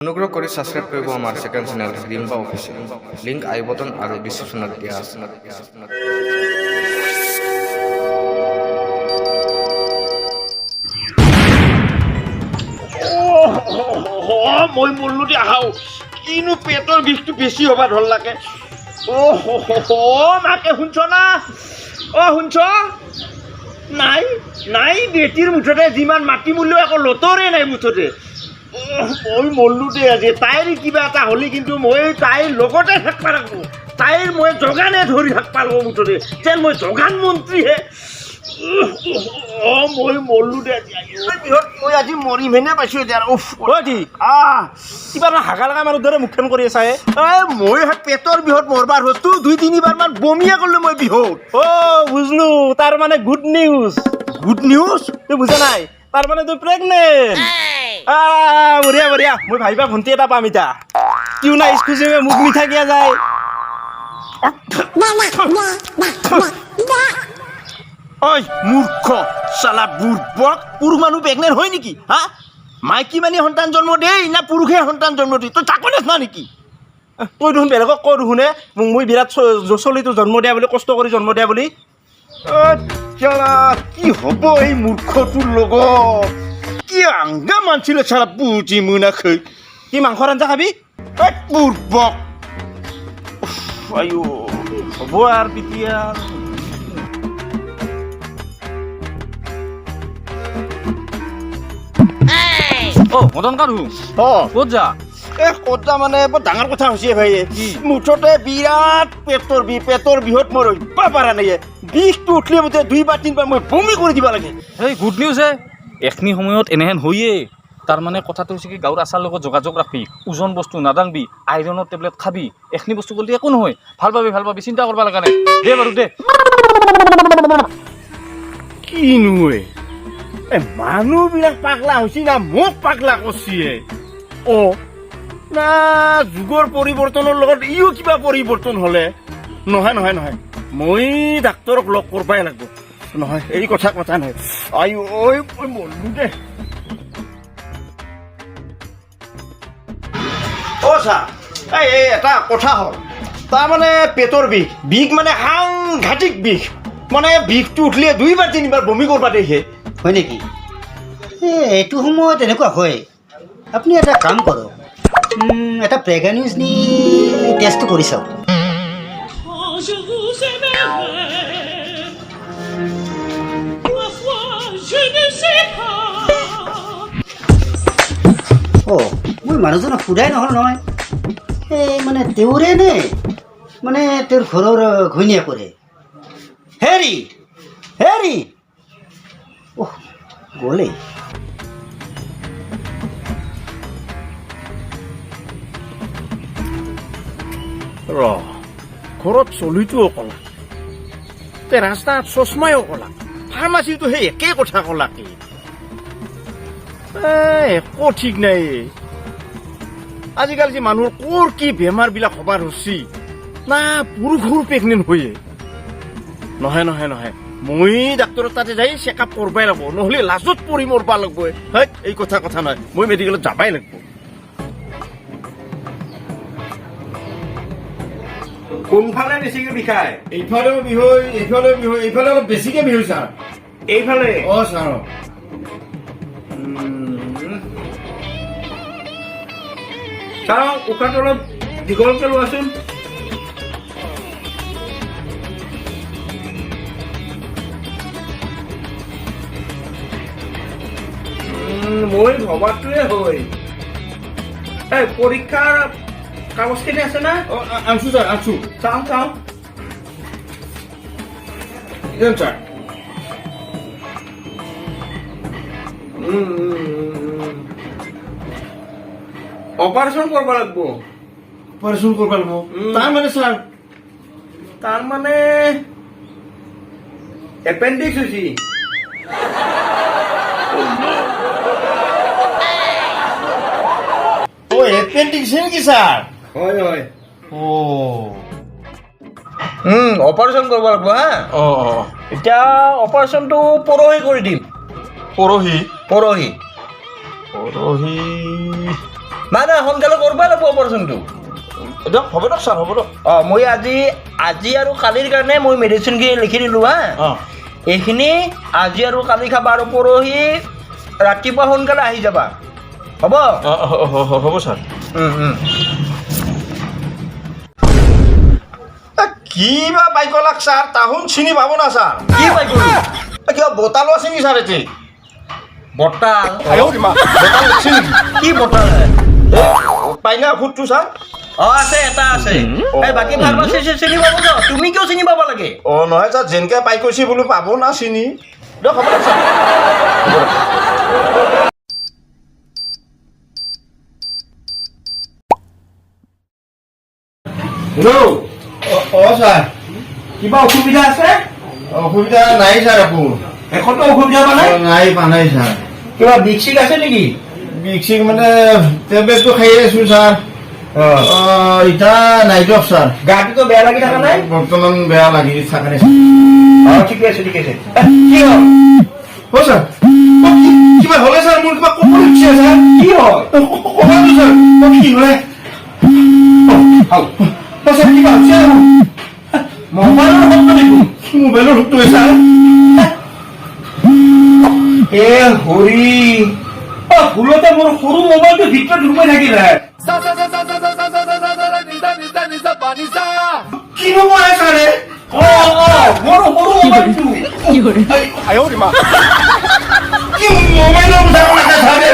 অনুগ্ৰহ কৰি সাবস্ক্ৰাইব কৰিব আমাৰ সেকেন্ড চেনেল ৰিম্বা অফিচিয়েল লিংক আই বটন আৰু ডিসক্ৰিপশনত দিয়া আছে। মই মল্লু দি আহাও কিনো পেটৰ বিষটো বেছি হবা ধৰ লাগে। মাকে শুনছ না? শুনছ নাই নাই বেটিৰ মুঠতে যিমান মাটি মূল্য একো লতৰে নাই মুঠতে। মই মল্লু দে আজি তাইৰ কিবা এটা হ'লে কিন্তু মই তাইৰ লগতে থাকবা লাগব। তাইৰ মই যোগানে ধৰি থাকবা লাগব মুঠতে যেন মই যোগান মন্ত্ৰীহে। মই মল্লু দে মই আজি মৰিমহেনে পাইছোঁ এতিয়া। কিবা এটা হাগা লগা মানুহ দৰে মুখখন কৰি আছা মই পেটৰ বিহত মৰবাৰ হতো 2-3 বাৰ মান বমিয়া কৰিলো মই বিহত। বুঝলো তাৰ মানে গুড নিউজ। গুড নিউজ তুই বুজা নাই তাৰ মানে তুই প্ৰেগনেন্ট। বঢ়িয়া বঢ়িয়া মই ভাবিবা ভণ্টি এটা পাম এতিয়া। কিয় না স্কুচি মুখ মিঠা কিয়া যায়। ঐ মূৰ্খ চালা বুৰ্বক পুৰুষ মানুহ প্ৰেগনেন্ট হয় নেকি? হা মাইকী মানে সন্তান জন্ম দেই না পুৰুষে সন্তান জন্ম দিয়ে? তই তাকো নেছ না নেকি? তই দেখোন বেলেগক কৈ দেখোনে মোক মই বিৰাট চলিটো জন্ম দিয়া বুলি কষ্ট কৰি জন্ম দিয়া বুলি। কি হ'ব এই মূৰ্খটোৰ লগত? কি আংগা মানছিলে চালা বুজি মোনাখৈ। কি মাংসৰ আঞ্জা খাবি? বুৰ্বক আইও হ'ব আৰু পিতিয়া। মদন কাৰু ক'ত যা? কথা মানে বৰ ডাঙৰ কথা হৈছে ভাই। মুঠতে বিৰাট পেটৰ বিহত মই ৰহিব পৰা নাই। বিষটো উঠলে মুঠে 2-3 বাৰ মই বমি কৰি দিব লাগে। এই গুড নিউজ হে এখিনি সময়ত এনেহেন হয়ে। তাৰমানে কথাটো হৈছে কি গাঁৱৰ আচাৰ লগত যোগাযোগ ৰাখবি, ওজন বস্তু নাদাংবি, আইৰণৰ টেবলেট খাবি। এখিনি বস্তু কৰিলে একো নহয়। ভাল পাবি চিন্তা কৰিব লগা নাই। দে বাৰু দে। কিনো মানুহবিলাক পাগলা হৈছে না মোক পাগলা কৰছি না যুগৰ পৰিৱৰ্তনৰ লগত ইও কিবা পৰিৱৰ্তন হলে? নহয় নহয় নহয় মই ডাক্তৰক লগ কৰবাই লাগব। নহয় এই কথা নহয়। আইও ঐ মল্লু দে। চা এই এটা কথা হ'ল তাৰমানে পেটৰ বিষ মানে সাংঘাতিক বিষ। মানে বিষটো উঠলে 2-3 বাৰ বমি কৰবা দেহে। হয় নেকি? এইটো সময়ত এনেকুৱা হয়। আপুনি এটা কাম কৰক, এটা প্ৰেগনেন্সি টেষ্টটো কৰি চাওক। মই মানুহজনক সোধাই নহ'ল নহয়। এই মানে তেওঁৰে নে মানে তেওঁৰ ঘৰৰ ঘৈণীয়েকৰে? হেৰি গ'লেই ঘৰত চলিটো অকলা, ৰাস্তাত চশমাই অকলা, ফাৰ্মাচীটো সেই একে কথা কলাকে। একো ঠিক নাই। আজিকালি যে মানুহৰ ক'ৰ কি বেমাৰ বিলাক হবাৰ হৈছি না পুৰুষৰ প্ৰেগনেন্ট হয়ে। নহয় মই ডাক্তৰৰ তাতে যাই চেক আপ কৰবাই লাগব, নহলে লাজত পৰি মৰবা লাগব। এই কথা নহয়, মই মেডিকেলত যাবাই লাগব। কোনফালে বেছিকে বিষায়? এইফালেও বিহৈ, এইফালে অলপ বেছিকে বিহৈ ছাৰ। এইফালে? ছাৰ চাওঁ উশাহটো অলপ দীঘলকে লোৱাচোন। মই ভবাটোৱে হয়। পৰীক্ষাৰ কাগজখিনি আছে না? আনছো ছাৰ আনছো। চাওঁ ছাৰ অপাৰেশ্যন কৰিব লাগিব। অপাৰেশ্যন কৰিব লাগিব? তাৰমানে ছাৰ তাৰমানে এপেণ্ডিক্স হৈছে। এপেণ্ডিক্স নেকি ছাৰ? হয়। অপাৰেশ্যন কৰিব লাগিব। হা এতিয়া অপাৰেশ্যনটো পৰহি কৰি দিম। পৰহি? পৰহি মানে সোনকালে কৰিব লাগিব অপাৰেশ্যনটো দিয়ক হ'ব দিয়ক ছাৰ হ'ব দিয়ক অঁ মই আজি আৰু কালিৰ কাৰণে মই মেডিচিনখিনি লিখি দিলোঁ হা অঁ এইখিনি আজি আৰু কালি খাবা আৰু পৰহি ৰাতিপুৱা সোনকালে আহি যাবা হ'ব হ'ব ছাৰ কি বা বাইক লাগ ছাৰ তাহোন চিনি পাব না ছাৰ কি পাই গ'লো কিবা বটাল আছে নেকি ছাৰ এটি বটাল বটাল আছে নেকি কি বটাল পাইনা ঔষধটো ছাৰ অঁ আছে এটা আছে এই বাকী ফাৰ্মাচী চিনি পাব ন তুমি কিয় চিনি পাব লাগে অঁ নহয় ছাৰ যেনেকৈ পাই কৈছে বোলো পাব না চিনি দিয়ক হ'ব দিয়ক ছাৰ হেল্ল' অঁ ছাৰ কিবা অসুবিধা আছে অসুবিধা নাই ছাৰ একো এখনতো অসুবিধা মানে নাই পোৱা নাই ছাৰ কিবা বিষ চিক আছে নেকি বিষ চিক মানে টেবলেটটো খাই আছোঁ ছাৰ এতিয়া নাই দিয়ক ছাৰ গাটোতো বেয়া লাগি থকা নাই বৰ্তমান বেয়া লাগি থকা নাই অঁ ঠিকে আছে কি হ'ল অ' ছাৰ কিবা হ'লে ছাৰ মোৰ কিবা কপল উঠিছে ছাৰ কি হয় কমালো ছাৰ কি হ'লে ছাৰ কিবা হৈছে মোবাইলৰ শব্দ দেখোন মোবাইলৰ হুকটো ছাৰ এ হৰি ভুলতে মোৰ সৰু মোবাইলটো ভিতৰত সোমাই থাকিলে কি নকৰে ছাৰে মোৰ সৰু মোবাইলটো কি মোবাইলৰ কথা ক'লে ছাৰে